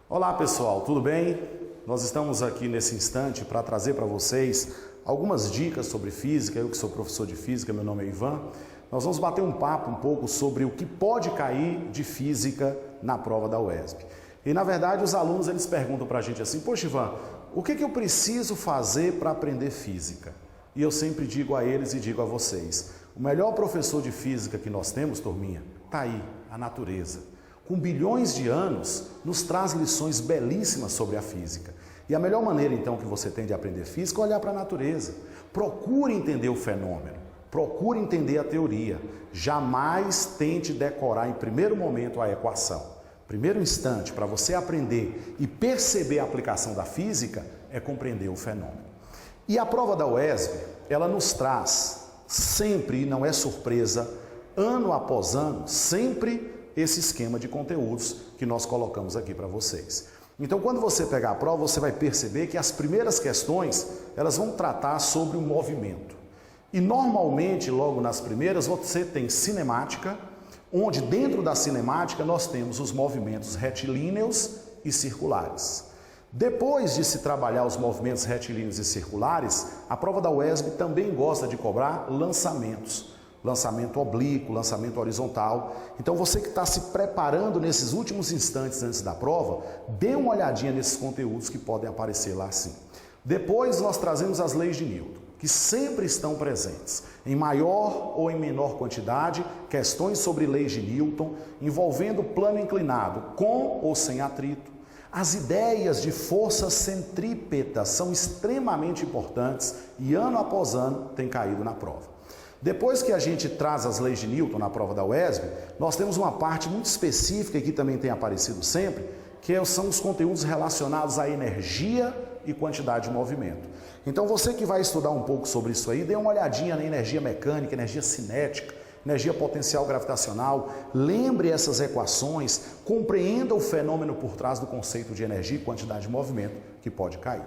Olá pessoal, tudo bem? Nós estamos aqui nesse instante para trazer para vocês algumas dicas sobre física. Eu que sou professor de física, meu nome é Ivan. Nós vamos bater um papo um pouco sobre o que pode cair de física na prova da UESB. E na verdade os alunos eles perguntam para a gente assim: poxa Ivan, o que eu preciso fazer para aprender física? E eu sempre digo a eles e digo a vocês: o melhor professor de física que nós temos, turminha, está aí, a natureza. Com bilhões de anos, nos traz lições belíssimas sobre a física. E a melhor maneira, então, que você tem de aprender física é olhar para a natureza. Procure entender o fenômeno, procure entender a teoria. Jamais tente decorar em primeiro momento a equação. Primeiro instante, para você aprender e perceber a aplicação da física, é compreender o fenômeno. E a prova da UESB, ela nos traz sempre, e não é surpresa, ano após ano, sempre esse esquema de conteúdos que nós colocamos aqui para vocês. Então, quando você pegar a prova, você vai perceber que as primeiras questões, elas vão tratar sobre o movimento. E normalmente, logo nas primeiras, você tem cinemática, onde dentro da cinemática nós temos os movimentos retilíneos e circulares. Depois de se trabalhar os movimentos retilíneos e circulares, a prova da UESB também gosta de cobrar lançamentos. Lançamento oblíquo, lançamento horizontal. Então você que está se preparando nesses últimos instantes antes da prova, dê uma olhadinha nesses conteúdos que podem aparecer lá sim. Depois nós trazemos as leis de Newton, que sempre estão presentes, em maior ou em menor quantidade, questões sobre leis de Newton, envolvendo plano inclinado, com ou sem atrito. As ideias de força centrípeta são extremamente importantes e ano após ano tem caído na prova. Depois que a gente traz as leis de Newton na prova da UESB, nós temos uma parte muito específica que também tem aparecido sempre, que são os conteúdos relacionados à energia e quantidade de movimento. Então você que vai estudar um pouco sobre isso aí, dê uma olhadinha na energia mecânica, energia cinética, energia potencial gravitacional, lembre essas equações, compreenda o fenômeno por trás do conceito de energia e quantidade de movimento que pode cair.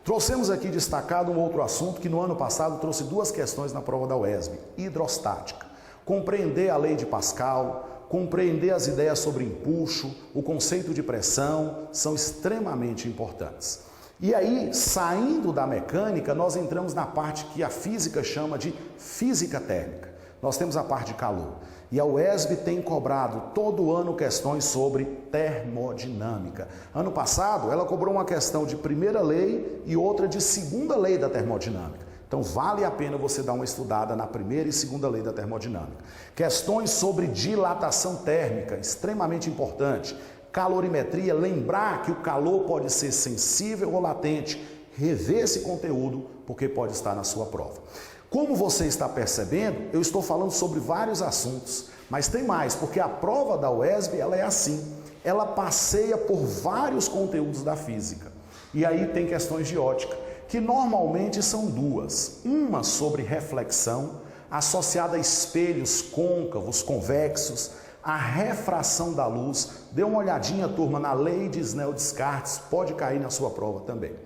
Trouxemos aqui destacado um outro assunto que no ano passado trouxe duas questões na prova da UESB: hidrostática. Compreender a lei de Pascal, compreender as ideias sobre empuxo, o conceito de pressão, são extremamente importantes. E aí, saindo da mecânica, nós entramos na parte que a física chama de física térmica. Nós temos a parte de calor. E a UESB tem cobrado todo ano questões sobre termodinâmica. Ano passado, ela cobrou uma questão de primeira lei e outra de segunda lei da termodinâmica. Então, vale a pena você dar uma estudada na primeira e segunda lei da termodinâmica. Questões sobre dilatação térmica, extremamente importante. Calorimetria, lembrar que o calor pode ser sensível ou latente. Rever esse conteúdo, porque pode estar na sua prova. Como você está percebendo, eu estou falando sobre vários assuntos, mas tem mais, porque a prova da UESB ela é assim, ela passeia por vários conteúdos da física. E aí tem questões de ótica, que normalmente são duas. Uma sobre reflexão, associada a espelhos côncavos, convexos, a refração da luz. Dê uma olhadinha, turma, na lei de Snell-Descartes, pode cair na sua prova também.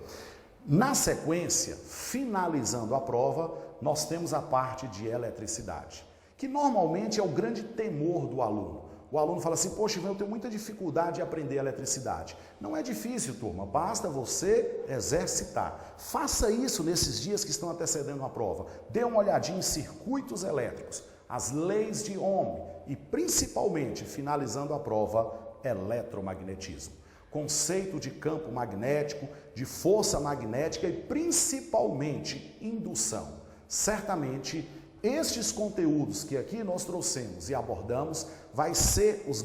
Na sequência, finalizando a prova, nós temos a parte de eletricidade, que normalmente é o grande temor do aluno. O aluno fala assim: poxa, eu tenho muita dificuldade de aprender eletricidade. Não é difícil, turma, basta você exercitar. Faça isso nesses dias que estão antecedendo a prova. Dê uma olhadinha em circuitos elétricos, as leis de Ohm e, principalmente, finalizando a prova, eletromagnetismo. Conceito de campo magnético, de força magnética e principalmente indução. Certamente estes conteúdos que aqui nós trouxemos e abordamos vão ser os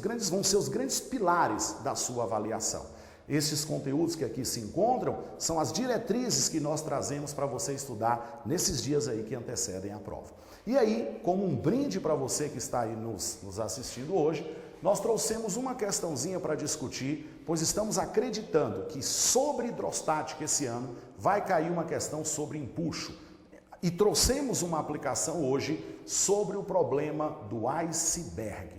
grandes pilares da sua avaliação. Estes conteúdos que aqui se encontram são as diretrizes que nós trazemos para você estudar nesses dias aí que antecedem a prova. E aí, como um brinde para você que está aí nos assistindo hoje, nós trouxemos uma questãozinha para discutir, pois estamos acreditando que sobre hidrostática esse ano vai cair uma questão sobre empuxo. E trouxemos uma aplicação hoje sobre o problema do iceberg.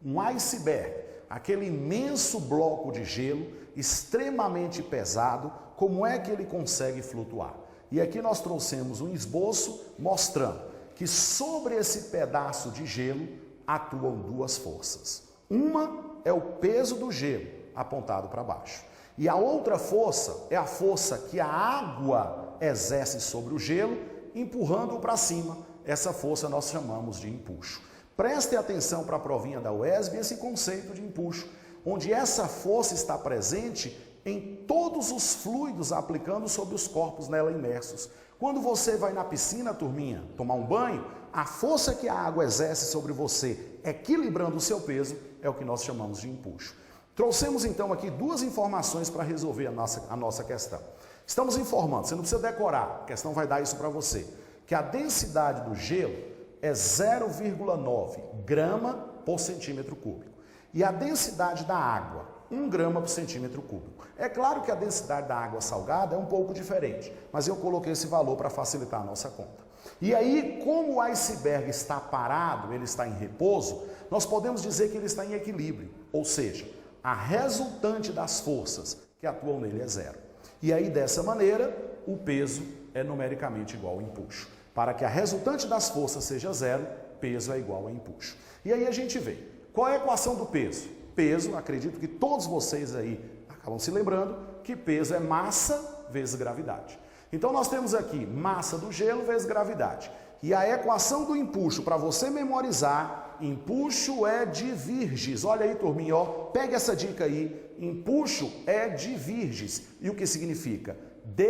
Um iceberg, aquele imenso bloco de gelo, extremamente pesado, como é que ele consegue flutuar? E aqui nós trouxemos um esboço mostrando que sobre esse pedaço de gelo atuam duas forças. Uma é o peso do gelo apontado para baixo. E a outra força é a força que a água exerce sobre o gelo, empurrando-o para cima. Essa força nós chamamos de empuxo. Prestem atenção para a provinha da UESB esse conceito de empuxo, onde essa força está presente em todos os fluidos aplicando sobre os corpos nela imersos. Quando você vai na piscina, turminha, tomar um banho, a força que a água exerce sobre você, equilibrando o seu peso, é o que nós chamamos de empuxo. Trouxemos então aqui duas informações para resolver a nossa questão. Estamos informando, você não precisa decorar, a questão vai dar isso para você, que a densidade do gelo é 0,9 grama por centímetro cúbico. E a densidade da água, 1 grama por centímetro cúbico. É claro que a densidade da água salgada é um pouco diferente, mas eu coloquei esse valor para facilitar a nossa conta. E aí, como o iceberg está parado, ele está em repouso, nós podemos dizer que ele está em equilíbrio, ou seja, a resultante das forças que atuam nele é zero. E aí, dessa maneira, o peso é numericamente igual ao empuxo. Para que a resultante das forças seja zero, peso é igual a empuxo. E aí a gente vê, qual é a equação do peso? Peso, acredito que todos vocês aí acabam se lembrando, que peso é massa vezes gravidade. Então nós temos aqui massa do gelo vezes gravidade. E a equação do empuxo, para você memorizar, empuxo é de Virges. Olha aí, turminha, ó, pega essa dica aí. Empuxo é de Virges. E o que significa? D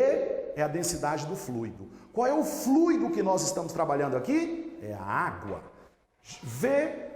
é a densidade do fluido. Qual é o fluido que nós estamos trabalhando aqui? É a água. V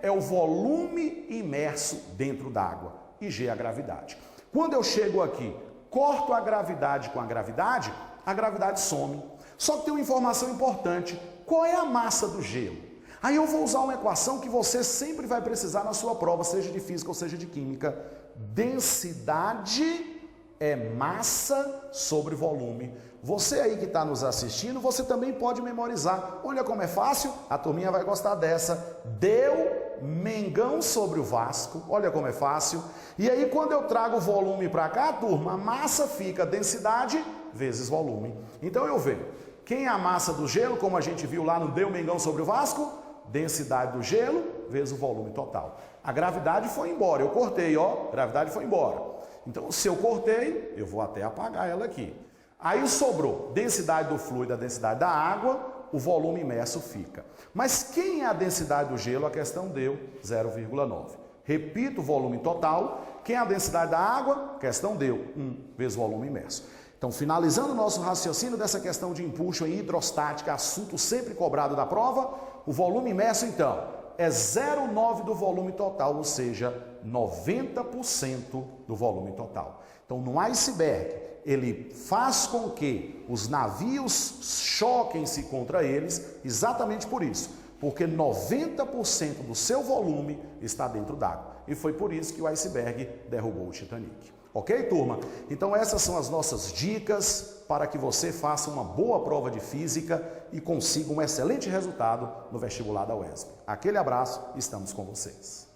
é o volume imerso dentro d'água. E G é a gravidade. Quando eu chego aqui, corto a gravidade com a gravidade some. Só que tem uma informação importante. Qual é a massa do gelo? Aí eu vou usar uma equação que você sempre vai precisar na sua prova, seja de física ou seja de química. Densidade é massa sobre volume. Você aí que está nos assistindo, você também pode memorizar. Olha como é fácil, a turminha vai gostar dessa. Deu Mengão sobre o Vasco. Olha como é fácil. E aí quando eu trago o volume para cá, turma, a massa fica densidade vezes volume. Então eu vejo, quem é a massa do gelo, como a gente viu lá no Deu Mengão sobre o Vasco? Densidade do gelo vezes o volume total. A gravidade foi embora, eu cortei, ó, a gravidade foi embora. Então, se eu cortei, eu vou até apagar ela aqui. Aí sobrou densidade do fluido, a densidade da água, o volume imerso fica. Mas quem é a densidade do gelo? A questão deu 0,9. Repito o volume total. Quem é a densidade da água? A questão deu 1 vezes o volume imerso. Então, finalizando o nosso raciocínio dessa questão de empuxo em hidrostática, assunto sempre cobrado da prova, o volume imerso, então, é 0,9 do volume total, ou seja, 90% do volume total. Então, no iceberg, ele faz com que os navios choquem-se contra eles, exatamente por isso, porque 90% do seu volume está dentro d'água. E foi por isso que o iceberg derrubou o Titanic. Ok, turma? Então essas são as nossas dicas para que você faça uma boa prova de física e consiga um excelente resultado no vestibular da UESB. Aquele abraço, estamos com vocês.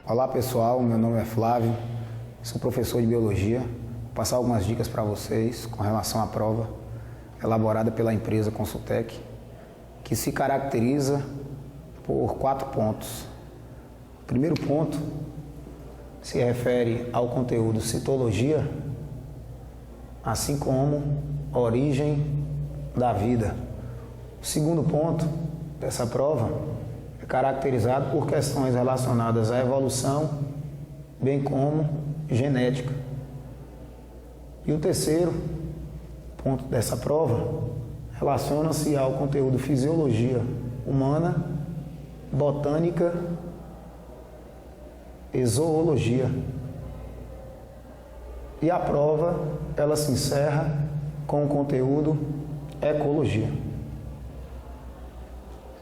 Olá pessoal, meu nome é Flávio, sou professor de Biologia. Vou passar algumas dicas para vocês com relação à prova elaborada pela empresa Consultec, que se caracteriza por 4 pontos. O primeiro ponto se refere ao conteúdo citologia, assim como origem da vida. O segundo ponto dessa prova é caracterizado por questões relacionadas à evolução, bem como genética. E o terceiro ponto dessa prova relaciona-se ao conteúdo fisiologia humana, botânica e zoologia. E a prova, ela se encerra com o conteúdo ecologia.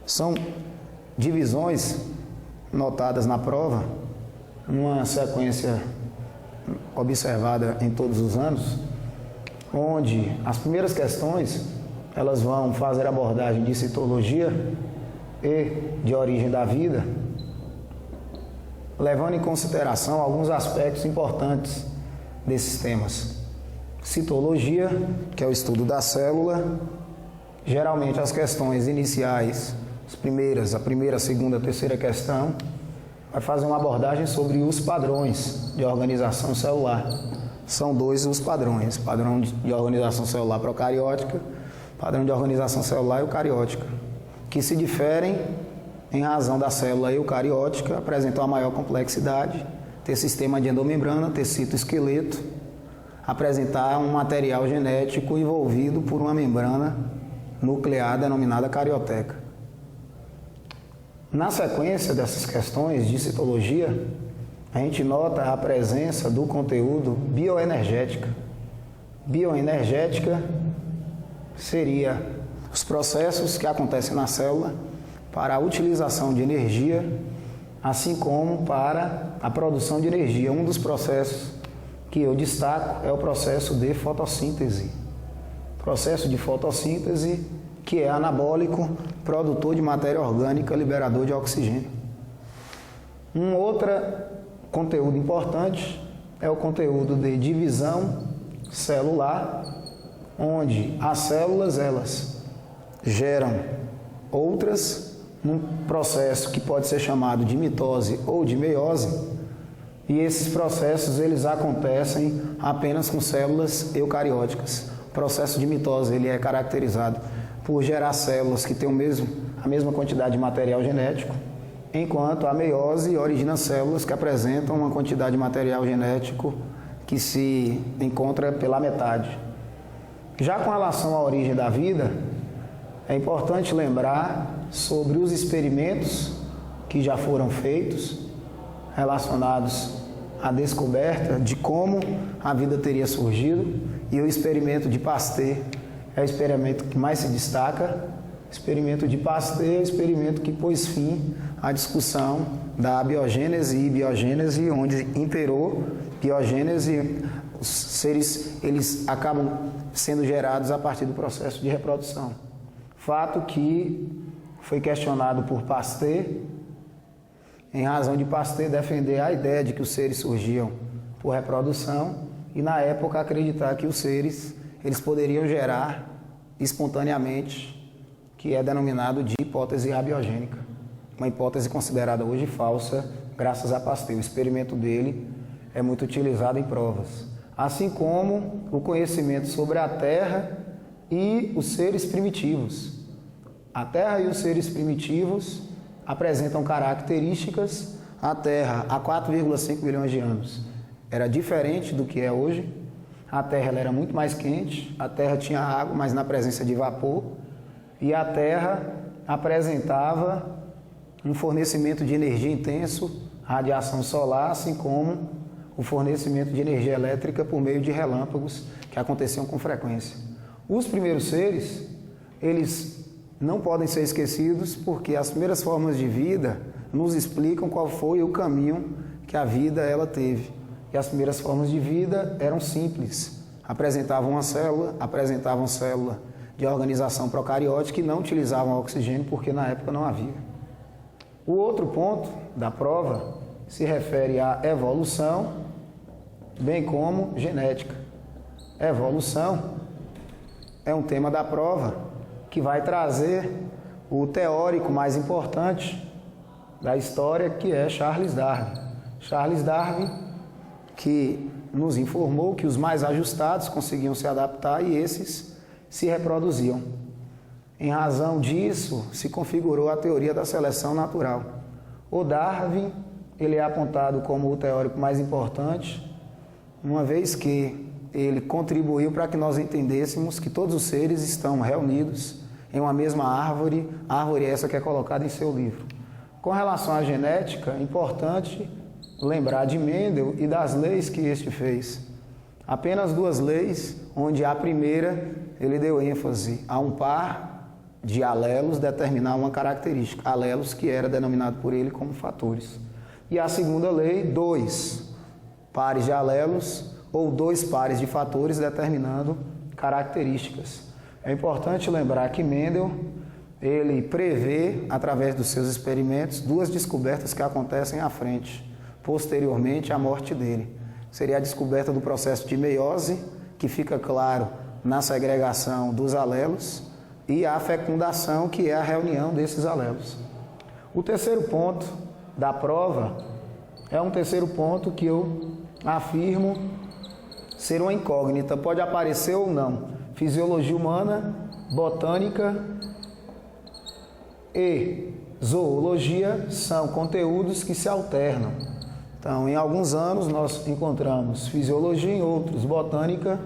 São divisões notadas na prova, numa sequência observada em todos os anos, onde as primeiras questões elas vão fazer abordagem de citologia e de origem da vida, levando em consideração alguns aspectos importantes desses temas. Citologia, que é o estudo da célula. Geralmente as questões iniciais, a primeira, a segunda, a terceira questão, vai fazer uma abordagem sobre os padrões de organização celular. São dois os padrões, padrão de organização celular procariótica, padrão de organização celular eucariótica, que se diferem em razão da célula eucariótica, apresentam a maior complexidade, ter sistema de endomembrana, ter citoesqueleto, apresentar um material genético envolvido por uma membrana nuclear denominada carioteca. Na sequência dessas questões de citologia, a gente nota a presença do conteúdo bioenergética. Bioenergética seria os processos que acontecem na célula para a utilização de energia, assim como para a produção de energia. Um dos processos que eu destaco é o processo de fotossíntese. Processo de fotossíntese que é anabólico, produtor de matéria orgânica, liberador de oxigênio. Um outro conteúdo importante é o conteúdo de divisão celular, onde as células elas geram outras num processo que pode ser chamado de mitose ou de meiose, e esses processos eles acontecem apenas com células eucarióticas. O processo de mitose ele é caracterizado por gerar células que têm a mesma quantidade de material genético, enquanto a meiose origina células que apresentam uma quantidade de material genético que se encontra pela metade. Já com relação à origem da vida, é importante lembrar sobre os experimentos que já foram feitos relacionados à descoberta de como a vida teria surgido, e o experimento de Pasteur é o experimento que mais se destaca. O experimento de Pasteur é o experimento que pôs fim à discussão da biogênese e biogênese, onde imperou biogênese, os seres eles acabam sendo gerados a partir do processo de reprodução. Fato que foi questionado por Pasteur, em razão de Pasteur defender a ideia de que os seres surgiam por reprodução e, na época, acreditar que os seres eles poderiam gerar espontaneamente, que é denominado de hipótese abiogênica. Uma hipótese considerada hoje falsa, graças a Pasteur. O experimento dele é muito utilizado em provas. Assim como o conhecimento sobre a Terra e os seres primitivos. A Terra e os seres primitivos apresentam características. A Terra, há 4,5 bilhões de anos, era diferente do que é hoje. A Terra ela era muito mais quente, a Terra tinha água, mas na presença de vapor, e a Terra apresentava um fornecimento de energia intenso, radiação solar, assim como o fornecimento de energia elétrica por meio de relâmpagos que aconteciam com frequência. Os primeiros seres, eles não podem ser esquecidos porque as primeiras formas de vida nos explicam qual foi o caminho que a vida ela teve. E as primeiras formas de vida eram simples. Apresentavam célula de organização procariótica e não utilizavam oxigênio porque na época não havia. O outro ponto da prova se refere à evolução, bem como genética. Evolução é um tema da prova que vai trazer o teórico mais importante da história, que é Charles Darwin. Charles Darwin, que nos informou que os mais ajustados conseguiam se adaptar e esses se reproduziam. Em razão disso, se configurou a teoria da seleção natural. O Darwin, ele é apontado como o teórico mais importante, uma vez que ele contribuiu para que nós entendêssemos que todos os seres estão reunidos em uma mesma árvore, árvore essa que é colocada em seu livro. Com relação à genética, é importante lembrar de Mendel e das leis que este fez. Apenas duas leis, onde a primeira ele deu ênfase a um par de alelos determinar uma característica, alelos que era denominado por ele como fatores. E a segunda lei, dois pares de alelos ou dois pares de fatores determinando características. É importante lembrar que Mendel ele prevê, através dos seus experimentos, duas descobertas que acontecem à frente, posteriormente à morte dele, seria a descoberta do processo de meiose, que fica claro na segregação dos alelos, e a fecundação, que é a reunião desses alelos. O terceiro ponto da prova é um terceiro ponto que eu afirmo ser uma incógnita, pode aparecer ou não. Fisiologia humana, botânica e zoologia são conteúdos que se alternam. Então, em alguns anos nós encontramos fisiologia, em outros botânica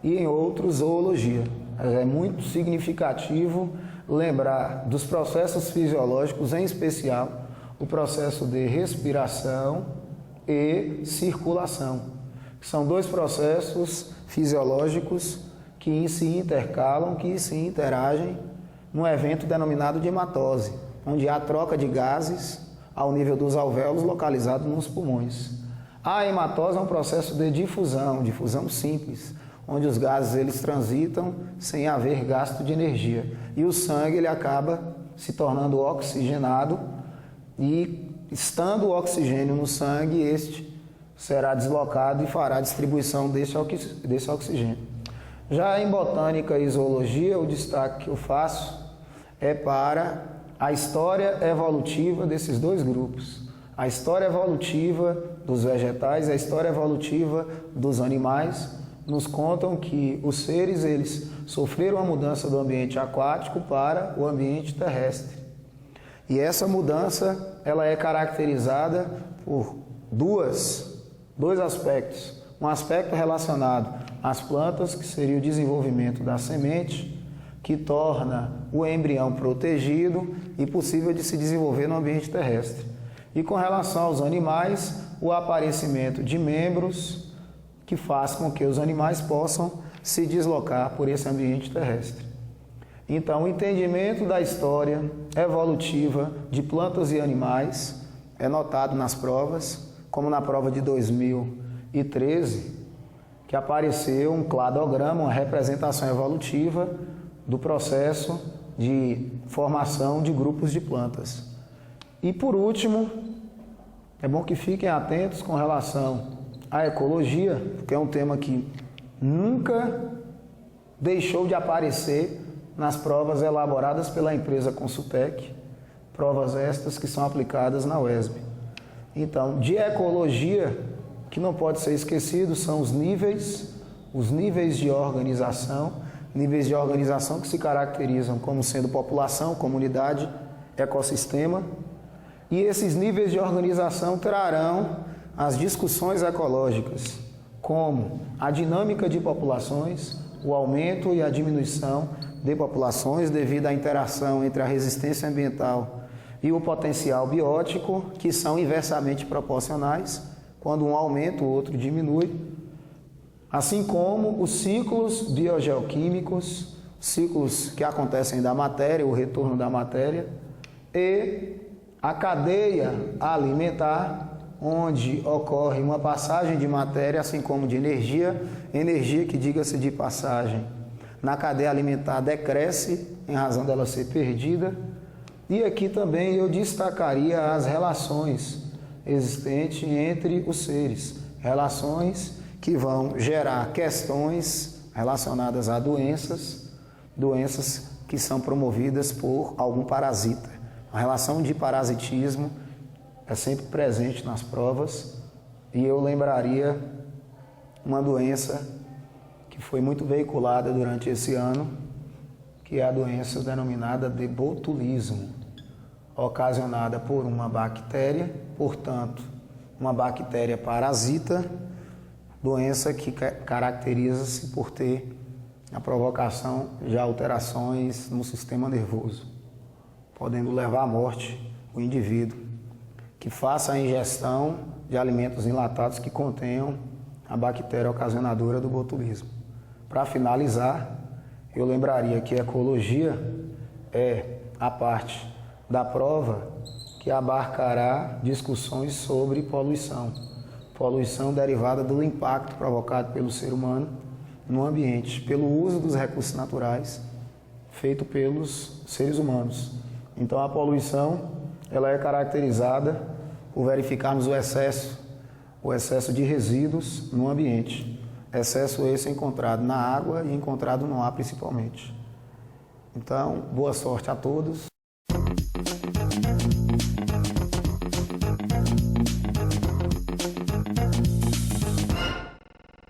e em outros zoologia. É muito significativo lembrar dos processos fisiológicos, em especial o processo de respiração e circulação, que são dois processos fisiológicos que se intercalam, que se interagem num evento denominado de hematose, onde há troca de gases ao nível dos alvéolos localizados nos pulmões. A hematose é um processo de difusão simples, onde os gases eles transitam sem haver gasto de energia. E o sangue ele acaba se tornando oxigenado e, estando o oxigênio no sangue, este será deslocado e fará a distribuição desse oxigênio. Já em botânica e zoologia, o destaque que eu faço é para a história evolutiva desses dois grupos. A história evolutiva dos vegetais e a história evolutiva dos animais nos contam que os seres eles sofreram a mudança do ambiente aquático para o ambiente terrestre. E essa mudança ela é caracterizada por dois aspectos. Um aspecto relacionado às plantas, que seria o desenvolvimento da semente, que torna o embrião protegido e possível de se desenvolver no ambiente terrestre. E com relação aos animais, o aparecimento de membros que faz com que os animais possam se deslocar por esse ambiente terrestre. Então, o entendimento da história evolutiva de plantas e animais é notado nas provas, como na prova de 2013, que apareceu um cladograma, uma representação evolutiva do processo de formação de grupos de plantas. E por último, é bom que fiquem atentos com relação à ecologia, porque é um tema que nunca deixou de aparecer nas provas elaboradas pela empresa Consultec, provas estas que são aplicadas na UESB. Então, de ecologia, que não pode ser esquecido, são os níveis de organização que se caracterizam como sendo população, comunidade, ecossistema, e esses níveis de organização trarão as discussões ecológicas, como a dinâmica de populações, o aumento e a diminuição de populações devido à interação entre a resistência ambiental e o potencial biótico, que são inversamente proporcionais. Quando um aumenta, o outro diminui. Assim como os ciclos biogeoquímicos, ciclos que acontecem da matéria, o retorno da matéria, e a cadeia alimentar, onde ocorre uma passagem de matéria, assim como de energia que, diga-se de passagem, na cadeia alimentar decresce em razão dela ser perdida. E aqui também eu destacaria as relações existentes entre os seres, relações que vão gerar questões relacionadas a doenças que são promovidas por algum parasita. A relação de parasitismo é sempre presente nas provas, e eu lembraria uma doença que foi muito veiculada durante esse ano, que é a doença denominada de botulismo, ocasionada por uma bactéria, portanto, uma bactéria parasita, doença que caracteriza-se por ter a provocação de alterações no sistema nervoso, podendo levar à morte o indivíduo que faça a ingestão de alimentos enlatados que contenham a bactéria ocasionadora do botulismo. Para finalizar, eu lembraria que a ecologia é a parte da prova que abarcará discussões sobre poluição. Poluição derivada do impacto provocado pelo ser humano no ambiente, pelo uso dos recursos naturais feito pelos seres humanos. Então a poluição ela é caracterizada por verificarmos o excesso o excesso de resíduos no ambiente. Excesso esse encontrado na água e encontrado no ar principalmente. Então, boa sorte a todos.